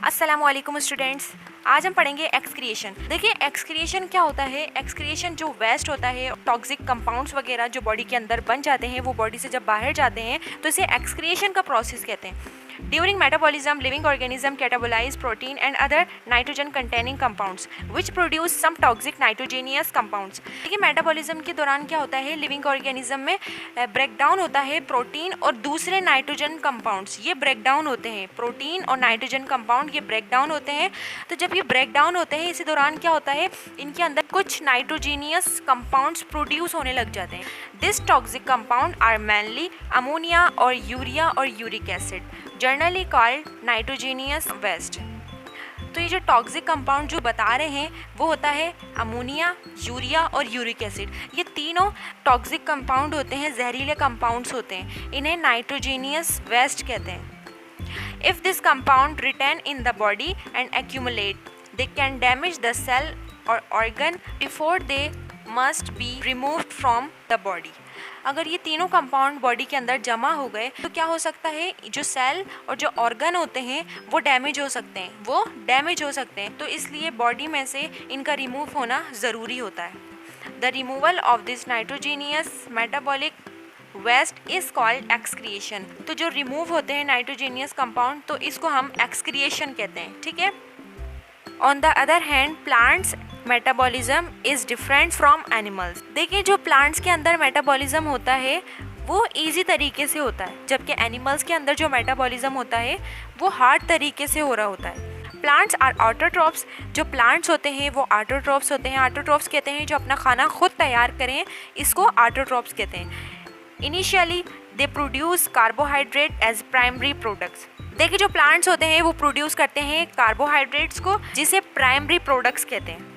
अस्सलामुअलैकुम स्टूडेंट्स, आज हम पढ़ेंगे एक्सक्रिएशन। देखिए एक्सक्रिएशन क्या होता है। एक्सक्रिएशन जो वेस्ट होता है, टॉक्सिक कंपाउंड्स वगैरह जो बॉडी के अंदर बन जाते हैं, वो बॉडी से जब बाहर जाते हैं तो इसे एक्सक्रिएशन का प्रोसेस कहते हैं। During metabolism living organism catabolize protein and other nitrogen containing compounds which produce some toxic nitrogenous compounds. देखिए मेटाबॉलिज्म के दौरान क्या होता है, लिविंग ऑर्गेनिज्म में ब्रेक डाउन होता है प्रोटीन और दूसरे नाइट्रोजन कंपाउंड्स। ये ब्रेक डाउन होते हैं, प्रोटीन और नाइट्रोजन कंपाउंड ये ब्रेक डाउन होते हैं। तो जब ये ब्रेक डाउन होते हैं, इसी दौरान क्या होता है, इनके अंदर कुछ नाइट्रोजीनियस कंपाउंड्स प्रोड्यूस होने लग जाते हैं। This toxic compound are mainly ammonia और यूरिया और uric acid, generally called nitrogenous waste. तो ये जो टॉक्सिक कंपाउंड जो बता रहे हैं वो होता है अमोनिया, यूरिया और यूरिक एसिड। ये तीनों टॉक्सिक कंपाउंड होते हैं, जहरीले कंपाउंड्स होते हैं। इन्हें नाइट्रोजीनियस वेस्ट कहते हैं। If this compound retain in the body and accumulate, they can damage the cell or organ before they must be removed from the body. अगर ये तीनों कंपाउंड बॉडी के अंदर जमा हो गए तो क्या हो सकता है, जो सेल और जो ऑर्गन होते हैं वो डैमेज हो सकते हैं। तो इसलिए बॉडी में से इनका रिमूव होना ज़रूरी होता है। The removal of this nitrogenous metabolic waste is called excretion. तो जो रिमूव होते हैं नाइट्रोजीनियस कंपाउंड, तो इसको हम एक्सक्रिएशन कहते हैं, ठीक है। On the other hand plants metabolism is different from animals. देखिए जो प्लांट्स के अंदर मेटाबॉलिज्म होता है वो ईजी तरीके से होता है, जबकि एनिमल्स के अंदर जो मेटाबॉलिज्म होता है वो हार्ड तरीके से हो रहा होता है। Plants are autotrophs. जो प्लांट्स होते हैं वो ऑटोट्रॉप्स होते हैं। ऑटोट्रॉप्स कहते हैं जो अपना खाना खुद तैयार करें, इसको ऑटोट्रॉप्स कहते हैं। Initially they produce carbohydrate as primary products. देखिए जो प्लांट्स होते हैं वो प्रोड्यूस करते हैं कार्बोहाइड्रेट्स को, जिसे प्राइमरी प्रोडक्ट्स कहते हैं।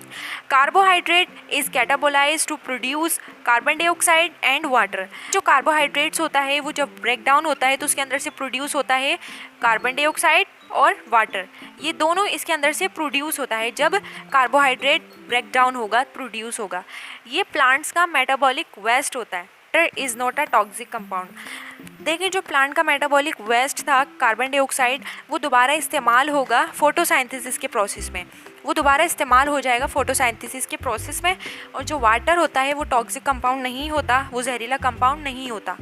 Carbohydrate is catabolize to produce carbon dioxide and water. जो कार्बोहाइड्रेट्स होता है वो जब ब्रेक डाउन होता है तो उसके अंदर से प्रोड्यूस होता है कार्बन डाइऑक्साइड और वाटर। ये दोनों इसके अंदर से प्रोड्यूस होता है। जब कार्बोहाइड्रेट ब्रेक डाउन होगा, प्रोड्यूस होगा। ये प्लांट्स का मेटाबॉलिक वेस्ट होता है। Is not a toxic compound. देखिए जो प्लांट का मेटाबॉलिक वेस्ट था कार्बन डाइऑक्साइड, वो दोबारा इस्तेमाल होगा फोटोसाइंथेसिस के प्रोसेस में। वो दोबारा इस्तेमाल हो जाएगा फोटोसाइंथेसिस के प्रोसेस में। और जो वाटर होता है वो टॉक्सिक कंपाउंड नहीं होता, वो जहरीला कंपाउंड नहीं होता।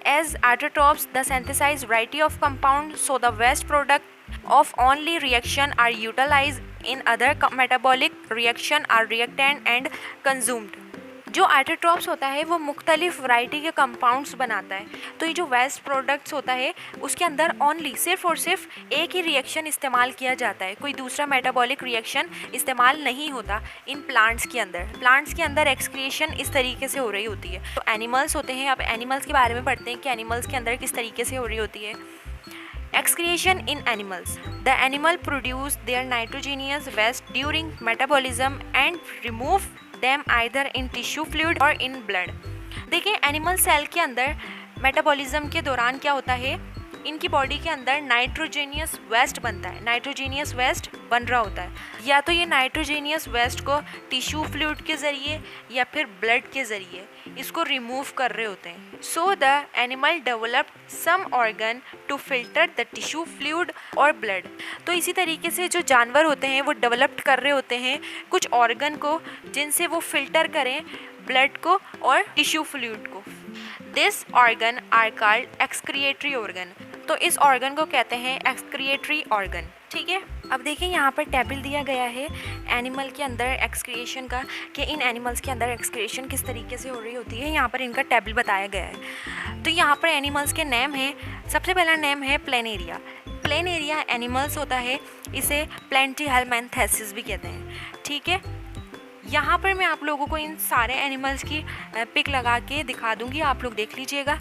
As autotrophs the synthesize variety of compound, so the waste product of only reaction are utilize in other metabolic reaction are reactant and consumed. जो ऑटोट्रॉप्स होता है वो मुख्तलिफ वैरायटी के कंपाउंड्स बनाता है। तो ये जो वेस्ट प्रोडक्ट्स होता है उसके अंदर ओनली सिर्फ और सिर्फ एक ही रिएक्शन इस्तेमाल किया जाता है, कोई दूसरा मेटाबॉलिक रिएक्शन इस्तेमाल नहीं होता इन प्लांट्स के अंदर। प्लांट्स के अंदर एक्सक्रिएशन इस तरीके से हो रही होती है। तो एनिमल्स होते हैं, अब एनिमल्स के बारे में पढ़ते हैं कि एनिमल्स के अंदर किस तरीके से हो रही होती है। Excretion in animals. The animal produce their nitrogenous waste during metabolism and remove them either in tissue fluid or in blood. देखिए एनिमल सेल के अंदर मेटाबॉलिज्म के दौरान क्या होता है, इनकी बॉडी के अंदर नाइट्रोजेनियस वेस्ट बनता है। नाइट्रोजेनियस वेस्ट बन रहा होता है, या तो ये नाइट्रोजेनियस वेस्ट को टिश्यू फ्लूइड के ज़रिए या फिर ब्लड के ज़रिए इसको रिमूव कर रहे होते हैं। So the animal developed some organ to filter the tissue fluid और ब्लड। तो इसी तरीके से जो जानवर होते हैं वो डेवलप्ड कर रहे होते हैं कुछ ऑर्गन को, जिनसे वो फिल्टर करें ब्लड को और टिश्यू फ्लूइड को। This organ are called excretory organ. तो इस ऑर्गन को कहते हैं एक्सक्रिएटरी ऑर्गन, ठीक है। अब देखिए यहाँ पर टेबल दिया गया है एनिमल के अंदर एक्सक्रिएशन का, कि इन एनिमल्स के अंदर एक्सक्रिएशन किस तरीके से हो रही होती है। यहाँ पर इनका टेबल बताया गया है। तो यहाँ पर एनिमल्स के नेम हैं। सबसे पहला नेम है प्लेनेरिया। प्लेनेरिया एनिमल्स होता है, इसे प्लेंटीहेलमिन्थेसिस भी कहते हैं, ठीक है। यहाँ पर मैं आप लोगों को इन सारे एनिमल्स की पिक लगा के दिखा दूंगी, आप लोग देख लीजिएगा।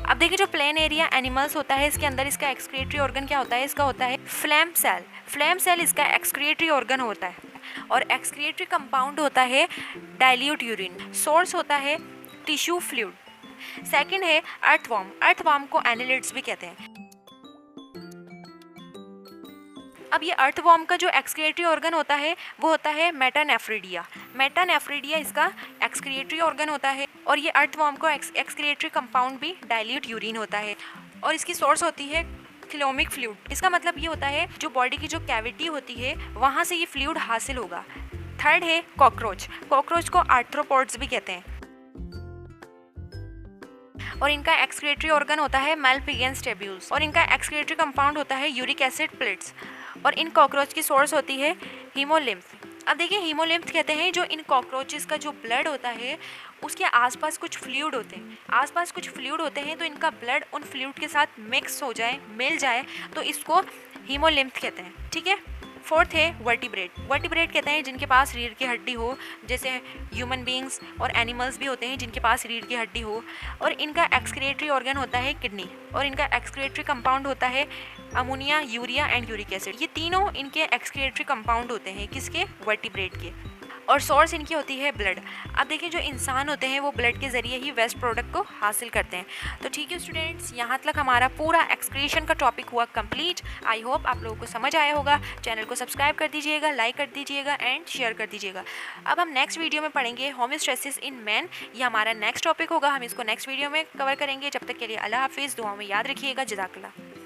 अब देखिए जो प्लेन एरिया एनिमल्स होता है, इसके अंदर इसका एक्सक्रिएटरी ऑर्गन क्या होता है, इसका होता है फ्लैम सेल। फ्लैम सेल इसका एक्सक्रिएटरी ऑर्गन होता है। और एक्सक्रिएटरी कंपाउंड होता है डाइल्यूट यूरिन। सोर्स होता है टिश्यू फ्लूइड। सेकंड है अर्थवर्म। अर्थवर्म को एनिलिड्स भी कहते हैं। अब ये अर्थवर्म का जो एक्सक्रिएटरी ऑर्गन होता है वो होता है मेटानेफ्रिडिया। मेटानेफ्रिडिया इसका एक्सक्रिएटरी ऑर्गन होता है। और ये अर्थवर्म को एक्सक्रिएटरी कंपाउंड भी डाइल्यूट यूरिन होता है। और इसकी सोर्स होती है क्लोमिक फ्लूइड, इसका मतलब ये होता है जो बॉडी की जो कैविटी होती है वहाँ से ये फ्लूइड हासिल होगा। थर्ड है कॉकरोच। कॉकरोच को आर्थ्रोपोड्स भी कहते हैं और इनका एक्सक्रीटरी ऑर्गन होता है मैलपिगियंस टेब्यूल्स और इनका एक्सक्रीटरी कंपाउंड होता है यूरिक एसिड प्लेट्स और इन कॉकरोच की सोर्स होती है हीमोलिम्फ। अब देखिए हीमोलिम्फ कहते हैं जो इन कॉकरोचेस का जो ब्लड होता है उसके आसपास कुछ फ्लूइड होते हैं, आसपास कुछ फ्लूइड होते हैं तो इनका ब्लड उन फ्लूइड के साथ मिक्स हो जाए, मिल जाए, तो इसको हीमोलिम्फ कहते हैं। ठीक है। फोर्थ है वर्टिब्रेट। वर्टिब्रेट कहते हैं जिनके पास रीढ़ की हड्डी हो, जैसे ह्यूमन बींग्स और एनिमल्स भी होते हैं जिनके पास रीढ़ की हड्डी हो, और इनका एक्सक्रीटरी ऑर्गन होता है किडनी और इनका एक्सक्रीटरी कंपाउंड होता है ammonia, urea and uric acid. ये तीनों इनके एक्सक्रीटरी कंपाउंड होते हैं, किसके? वर्टिब्रेट के। और सोर्स इनकी होती है ब्लड। अब देखिए जो इंसान होते हैं वो ब्लड के ज़रिए ही वेस्ट प्रोडक्ट को हासिल करते हैं। तो ठीक है स्टूडेंट्स, यहाँ तक हमारा पूरा एक्सक्रीशन का टॉपिक हुआ कंप्लीट। आई होप आप लोगों को समझ आया होगा। चैनल को सब्सक्राइब कर दीजिएगा, लाइक कर दीजिएगा एंड शेयर कर दीजिएगा। अब हम नेक्स्ट वीडियो में पढ़ेंगे होमियोस्टेसिस इन मैन। ये हमारा नेक्स्ट टॉपिक होगा, हम इसको नेक्स्ट वीडियो में कवर करेंगे। जब तक के लिए अल्लाह हाफिज़, दुआओं में याद रखिएगा। जज़ाकल्लाह।